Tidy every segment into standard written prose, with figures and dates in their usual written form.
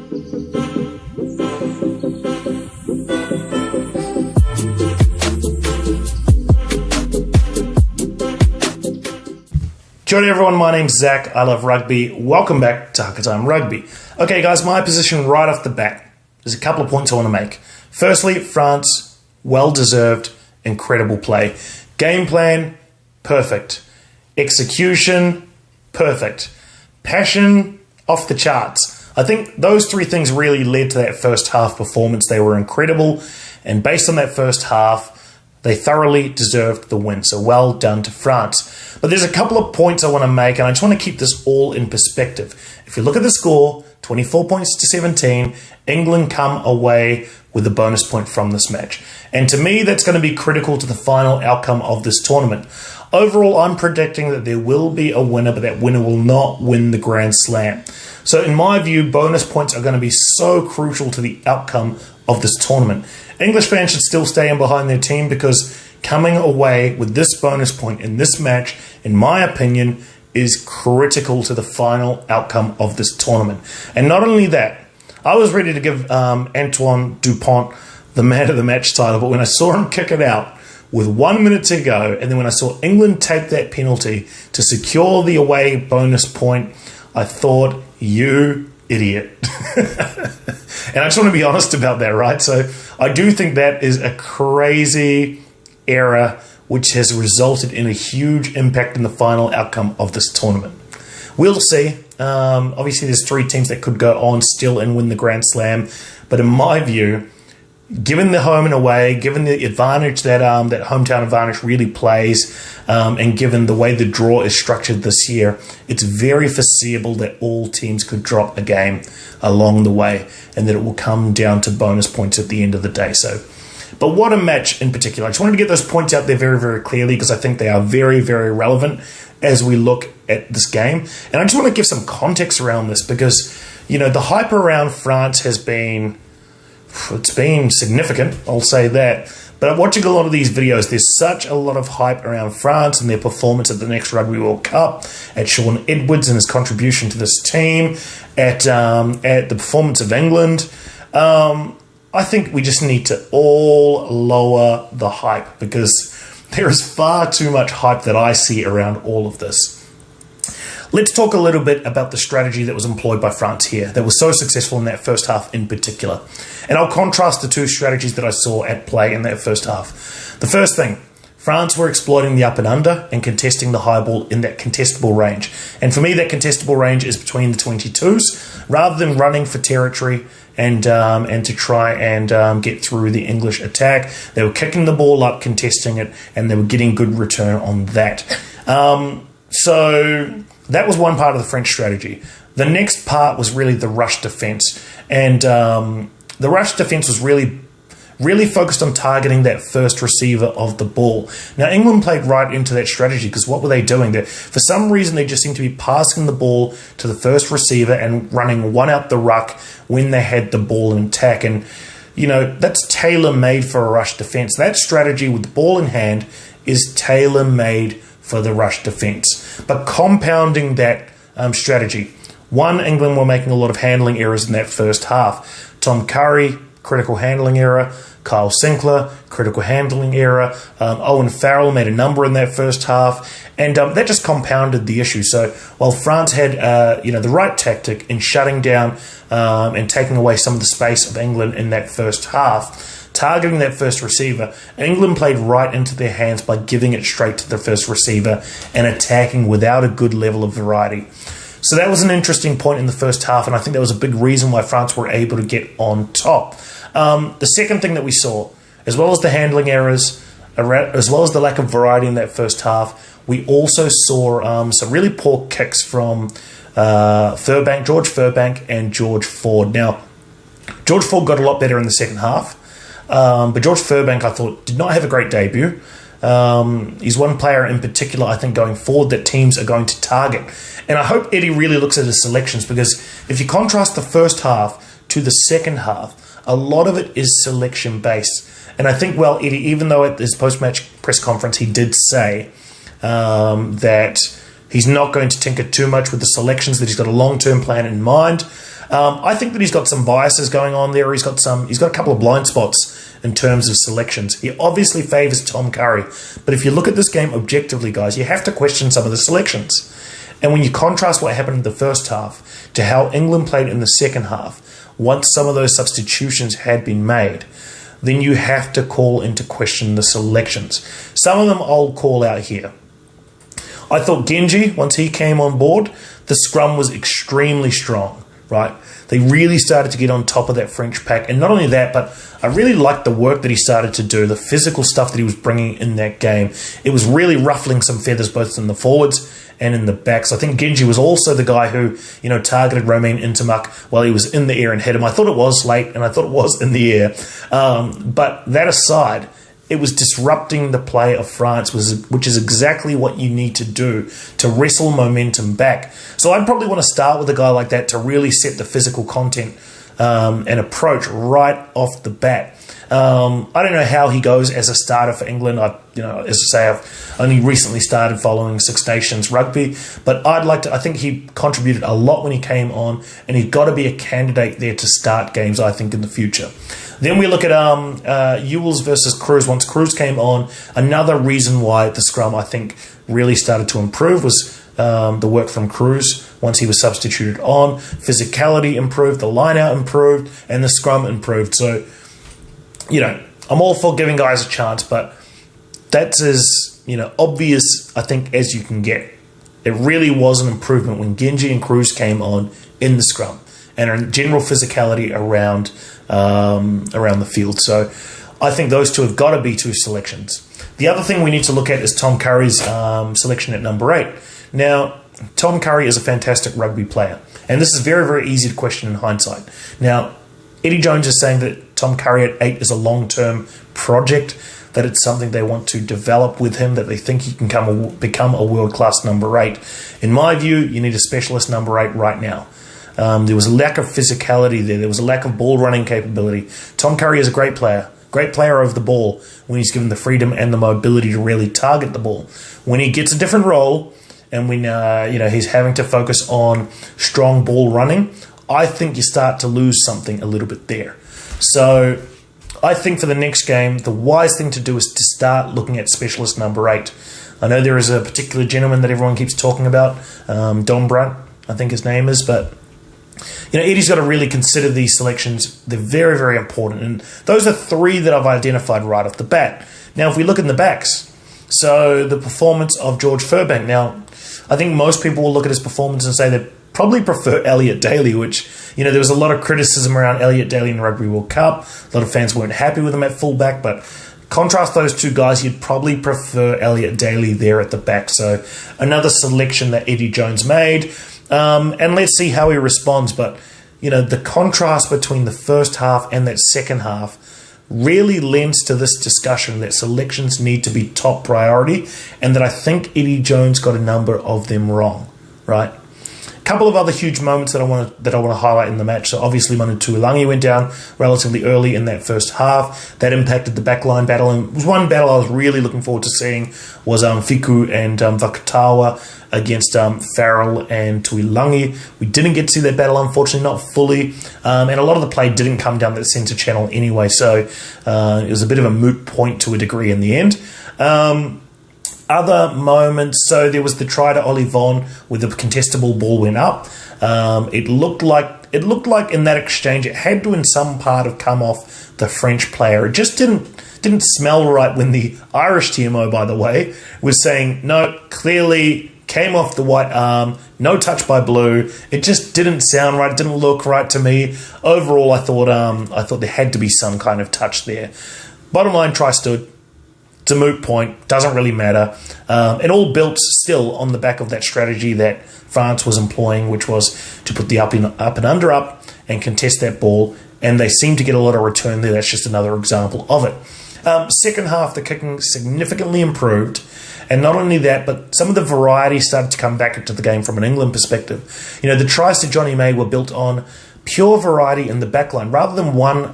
Kia ora everyone, my name's Zach, I love rugby. Welcome back to Hakatime Rugby. Okay guys, my position right off the bat. There's a couple of points I want to make. Firstly, France, well-deserved, incredible play. Game plan, perfect. Execution, perfect. Passion, off the charts. I think those three things really led to that first half performance. They were incredible, and based on that first half, they thoroughly deserved the win, so well done to France. But there's a couple of points I want to make, and I just want to keep this all in perspective. If you look at the score, 24 points to 17, England come away with a bonus point from this match. And to me, that's going to be critical to the final outcome of this tournament. Overall, I'm predicting that there will be a winner, but that winner will not win the Grand Slam. So in my view, bonus points are going to be so crucial to the outcome of this tournament. English fans should still stay in behind their team because coming away with this bonus point in this match, in my opinion, is critical to the final outcome of this tournament. And not only that, I was ready to give Antoine Dupont the man of the match title, but when I saw him kick it out with 1 minute to go, and then when I saw England take that penalty to secure the away bonus point, I thought, you idiot. And I just want to be honest about that, right? So I do think that is a crazy error which has resulted in a huge impact in the final outcome of this tournament. We'll see. Obviously, there's three teams that could go on still and win the Grand Slam. But in my view, given the home and away, given the advantage that that hometown advantage really plays, and given the way the draw is structured this year, it's very foreseeable that all teams could drop a game along the way and that it will come down to bonus points at the end of the day. So, but what a match in particular. I just wanted to get those points out there very, very clearly because I think they are very, very relevant as we look at this game. And I just want to give some context around this because, you know, the hype around France has been... it's been significant, I'll say that. But watching a lot of these videos, there's such a lot of hype around France and their performance at the next Rugby World Cup, at Shaun Edwards and his contribution to this team, at the performance of England. I think we just need to all lower the hype because there is far too much hype that I see around all of this. Let's talk a little bit about the strategy that was employed by France here that was so successful in that first half in particular. And I'll contrast the two strategies that I saw at play in that first half. The first thing, France were exploiting the up and under and contesting the high ball in that contestable range. And for me, that contestable range is between the 22s, rather than running for territory and to try and get through the English attack. They were kicking the ball up, contesting it, and they were getting good return on that. So that was one part of the French strategy. The next part was really the rush defence. And the rush defence was really focused on targeting that first receiver of the ball. Now, England played right into that strategy because what were they doing? For some reason, they just seemed to be passing the ball to the first receiver and running one out the ruck when they had the ball in attack. And, you know, that's tailor-made for a rush defence. That strategy with the ball in hand is tailor-made for the rush defence. But compounding that strategy, one, England were making a lot of handling errors in that first half. Tom Curry, critical handling error. Kyle Sinclair, critical handling error. Owen Farrell made a number in that first half. And that just compounded the issue. So while France had the right tactic in shutting down and taking away some of the space of England in that first half, targeting that first receiver, England played right into their hands by giving it straight to the first receiver and attacking without a good level of variety. So that was an interesting point in the first half, and I think that was a big reason why France were able to get on top. The second thing that we saw, as well as the handling errors, as well as the lack of variety in that first half, we also saw some really poor kicks from George Furbank and George Ford. Now, George Ford got a lot better in the second half, but George Furbank, I thought, did not have a great debut. He's one player in particular, I think, going forward that teams are going to target. And I hope Eddie really looks at his selections, because if you contrast the first half to the second half, a lot of it is selection-based. And I think, well, Eddie, even though at his post-match press conference he did say that he's not going to tinker too much with the selections, that he's got a long-term plan in mind, I think that he's got some biases going on there. He's got a couple of blind spots in terms of selections. He obviously favours Tom Curry, but if you look at this game objectively, guys, you have to question some of the selections. And when you contrast what happened in the first half to how England played in the second half, once some of those substitutions had been made, then you have to call into question the selections. Some of them I'll call out here. I thought Genji, once he came on board, the scrum was extremely strong, right? They really started to get on top of that French pack. And not only that, but I really liked the work that he started to do, the physical stuff that he was bringing in that game. It was really ruffling some feathers both in the forwards and in the backs. I think Genji was also the guy who, targeted Romain Intermuck while he was in the air and hit him. I thought it was late, and I thought it was in the air. But that aside, it was disrupting the play of France, which is exactly what you need to do to wrestle momentum back. So I'd probably want to start with a guy like that to really set the physical content and approach right off the bat. I don't know how he goes as a starter for England. As I say, I've only recently started following Six Nations Rugby, but I think he contributed a lot when he came on, and he's got to be a candidate there to start games, I think, in the future. Then we look at Ewells versus Cruz. Once Cruz came on, another reason why the scrum, I think, really started to improve was the work from Cruz once he was substituted on. Physicality improved, the line-out improved, and the scrum improved. So, I'm all for giving guys a chance, but that's as, obvious, I think, as you can get. It really was an improvement when Genji and Cruz came on in the scrum and a general physicality around the field. So I think those two have got to be two selections. The other thing we need to look at is Tom Curry's selection at number 8. Now, Tom Curry is a fantastic rugby player, and this is very, very easy to question in hindsight. Now, Eddie Jones is saying that Tom Curry at 8 is a long-term project, that it's something they want to develop with him, that they think he can become a world-class number 8. In my view, you need a specialist number 8 right now. There was a lack of physicality there. There was a lack of ball-running capability. Tom Curry is a great player over the ball when he's given the freedom and the mobility to really target the ball. When he gets a different role and when he's having to focus on strong ball running, I think you start to lose something a little bit there. So I think for the next game, the wise thing to do is to start looking at specialist number 8. I know there is a particular gentleman that everyone keeps talking about, Don Brunt, I think his name is, but Eddie's got to really consider these selections. They're very, very important. And those are 3 that I've identified right off the bat. Now, if we look in the backs, so the performance of George Furbank. Now, I think most people will look at his performance and say they probably prefer Elliot Daly, which, there was a lot of criticism around Elliot Daly in the Rugby World Cup. A lot of fans weren't happy with him at fullback, but contrast those two guys, you'd probably prefer Elliot Daly there at the back. So another selection that Eddie Jones made. And let's see how he responds. But, the contrast between the first half and that second half really lends to this discussion that selections need to be top priority, and that I think Eddie Jones got a number of them wrong, right? A couple of other huge moments that I want to highlight in the match. So obviously Manu Tuilagi went down relatively early in that first half. That impacted the backline battle, and it was one battle I was really looking forward to seeing was Fiku and Vakatawa against Farrell and Tuilagi. We didn't get to see that battle, unfortunately, not fully, and a lot of the play didn't come down that centre channel anyway, so it was a bit of a moot point to a degree in the end. Other moments, so there was the try to Ollie Vaughan where the contestable ball went up. It looked like in that exchange it had to in some part have come off the French player. It just didn't smell right when the Irish TMO, by the way, was saying no, clearly came off the white arm, no touch by blue. It just didn't sound right. It didn't look right to me. Overall, I thought there had to be some kind of touch there. Bottom line, try stood. It's a moot point. Doesn't really matter. It all built still on the back of that strategy that France was employing, which was to put the up and under up and contest that ball. And they seem to get a lot of return there. That's just another example of it. Second half, the kicking significantly improved. And not only that, but some of the variety started to come back into the game from an England perspective. The tries that Johnny made were built on pure variety in the backline. Rather than one,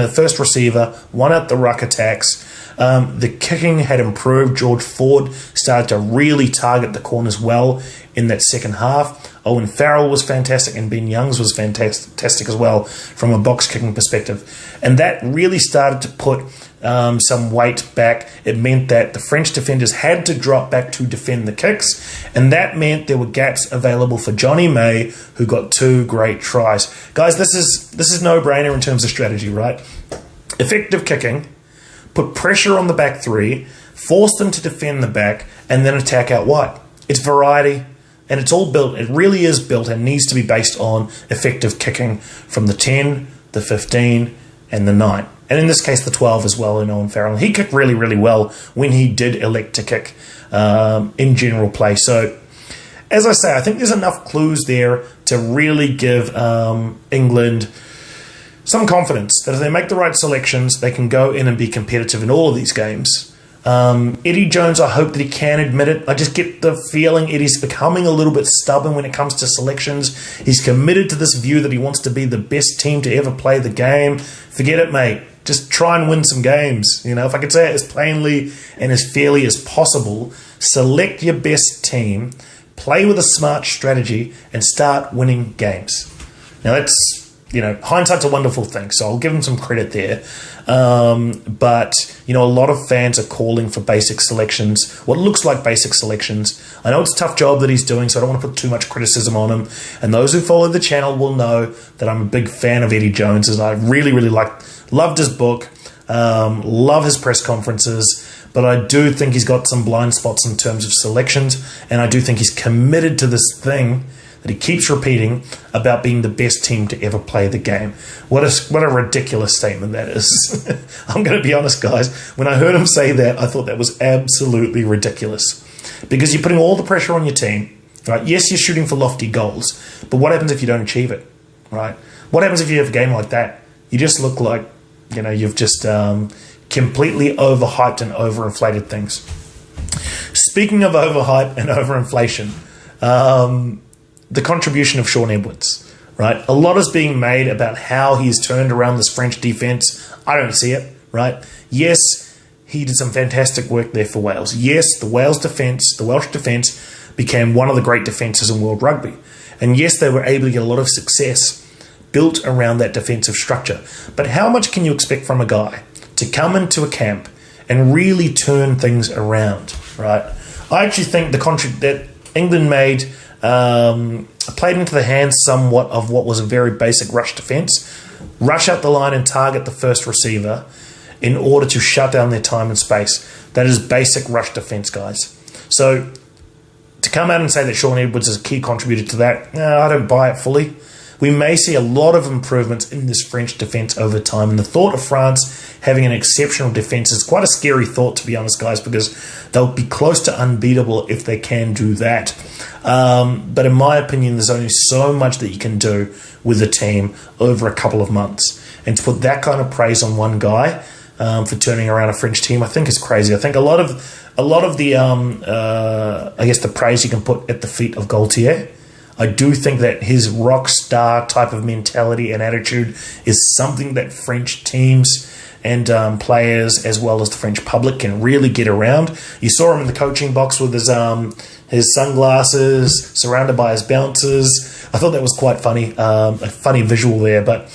first receiver, one at the ruck attacks. The kicking had improved. George Ford started to really target the corners well in that second half. Owen Farrell was fantastic, and Ben Youngs was fantastic as well from a box kicking perspective. And that really started to put some weight back. It meant that the French defenders had to drop back to defend the kicks, and that meant there were gaps available for Johnny May, who got 2 great tries. Guys, this is no-brainer in terms of strategy, right? Effective kicking, put pressure on the back 3, force them to defend the back, and then attack out wide. It's variety, and it's all built. It really is built and needs to be based on effective kicking from the 10, the 15, and the 9. And in this case, the 12 as well in Owen Farrell. He kicked really, really well when he did elect to kick in general play. So, as I say, I think there's enough clues there to really give England some confidence that if they make the right selections, they can go in and be competitive in all of these games. Eddie Jones, I hope that he can admit it. I just get the feeling Eddie's becoming a little bit stubborn when it comes to selections. He's committed to this view that he wants to be the best team to ever play the game. Forget it, mate. Just try and win some games. You know, if I could say it as plainly and as fairly as possible, select your best team, play with a smart strategy, and start winning games. Now, that's, you know, hindsight's a wonderful thing, so I'll give him some credit there. But, you know, a lot of fans are calling for basic selections, what looks like basic selections. I know it's a tough job that he's doing, so I don't want to put too much criticism on him. And those who follow the channel will know that I'm a big fan of Eddie Jones, and I really, really loved his book, love his press conferences, but I do think he's got some blind spots in terms of selections, and I do think he's committed to this thing that he keeps repeating about being the best team to ever play the game. What a ridiculous statement that is. I'm going to be honest, guys. When I heard him say that, I thought that was absolutely ridiculous. Because you're putting all the pressure on your team, right? Yes, you're shooting for lofty goals, but what happens if you don't achieve it, right? What happens if you have a game like that? You just look like, you know, you've just completely overhyped and overinflated things. Speaking of overhype and overinflation, the contribution of Shaun Edwards, right? A lot is being made about how he's turned around this French defence. I don't see it, right? Yes, he did some fantastic work there for Wales. Yes, the Welsh defence became one of the great defences in world rugby. And yes, they were able to get a lot of success built around that defensive structure. But how much can you expect from a guy to come into a camp and really turn things around, right? I actually think that England made played into the hands somewhat of what was a very basic rush defence. Rush out the line and target the first receiver in order to shut down their time and space. That is basic rush defence, guys. So to come out and say that Shaun Edwards is a key contributor to that, I don't buy it fully. We may see a lot of improvements in this French defence over time. And the thought of France having an exceptional defence is quite a scary thought, to be honest, guys, because they'll be close to unbeatable if they can do that. But in my opinion, there's only so much that you can do with a team over a couple of months. And to put that kind of praise on one guy for turning around a French team, I think is crazy. I think a lot of the I guess the praise you can put at the feet of Gaultier. I do think that his rock star type of mentality and attitude is something that French teams and players, as well as the French public, can really get around. You saw him in the coaching box with his sunglasses, surrounded by his bouncers. I thought that was quite funny, a funny visual there. But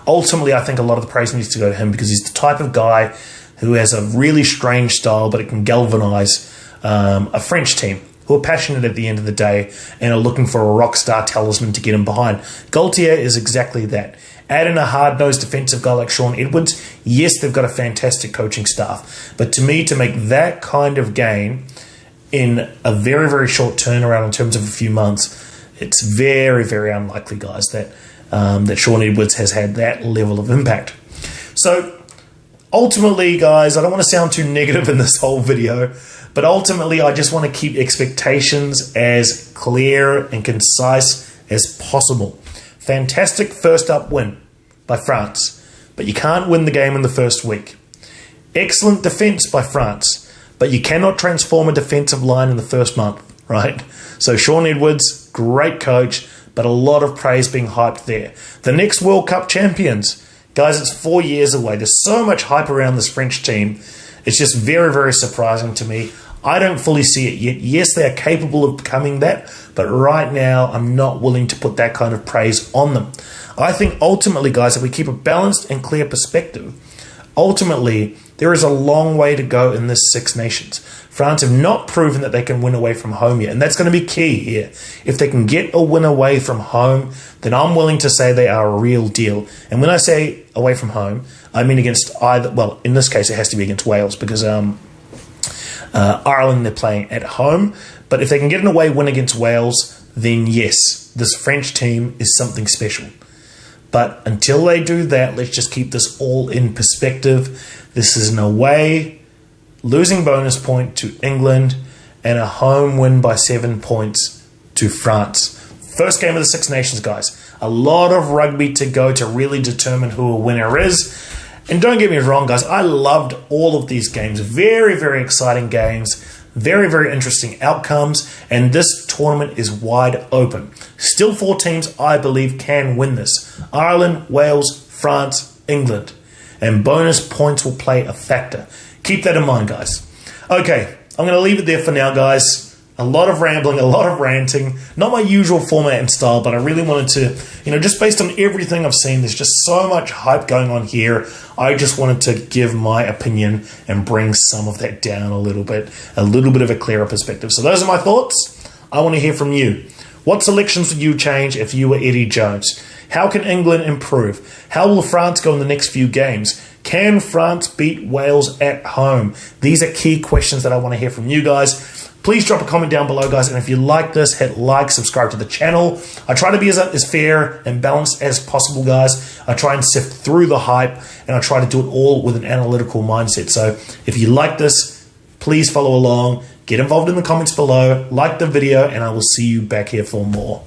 ultimately, I think a lot of the praise needs to go to him because he's the type of guy who has a really strange style, but it can galvanise a French team who are passionate at the end of the day and are looking for a rock star talisman to get him behind. Gaultier is exactly that. Add in a hard-nosed defensive guy like Shaun Edwards, yes, they've got a fantastic coaching staff. But to me, to make that kind of gain in a very, very short turnaround in terms of a few months, it's very, very unlikely, guys, that Shaun Edwards has had that level of impact. So ultimately, guys, I don't want to sound too negative in this whole video, but ultimately, I just want to keep expectations as clear and concise as possible. Fantastic first up win by France, but you can't win the game in the first week. Excellent defense by France, but you cannot transform a defensive line in the first month, right? So Shaun Edwards, great coach, but a lot of praise being hyped there. The next World Cup champions, guys, it's 4 years away. There's so much hype around this French team. It's just very, very surprising to me. I don't fully see it yet. Yes, they are capable of becoming that, but right now I'm not willing to put that kind of praise on them. I think ultimately, guys, if we keep a balanced and clear perspective, ultimately there is a long way to go in this Six Nations. France have not proven that they can win away from home yet, and that's going to be key here. If they can get a win away from home, then I'm willing to say they are a real deal. And when I say away from home, I mean against either, well, in this case it has to be against Wales, because Ireland, they're playing at home. But if they can get an away win against Wales, then yes, this French team is something special. But until they do that, let's just keep this all in perspective. This is an away losing bonus point to England and a home win by 7 points to France. First game of the Six Nations, guys. A lot of rugby to go to really determine who a winner is. And don't get me wrong, guys, I loved all of these games. Very, very exciting games. Very, very interesting outcomes. And this tournament is wide open. Still 4 teams, I believe, can win this. Ireland, Wales, France, England. And bonus points will play a factor. Keep that in mind, guys. Okay, I'm going to leave it there for now, guys. A lot of rambling, a lot of ranting. Not my usual format and style, but I really wanted to, just based on everything I've seen, there's just so much hype going on here. I just wanted to give my opinion and bring some of that down a little bit of a clearer perspective. So those are my thoughts. I want to hear from you. What selections would you change if you were Eddie Jones? How can England improve? How will France go in the next few games? Can France beat Wales at home? These are key questions that I want to hear from you guys. Please drop a comment down below, guys. And if you like this, hit like, subscribe to the channel. I try to be as fair and balanced as possible, guys. I try and sift through the hype, and I try to do it all with an analytical mindset. So if you like this, please follow along. Get involved in the comments below. Like the video, and I will see you back here for more.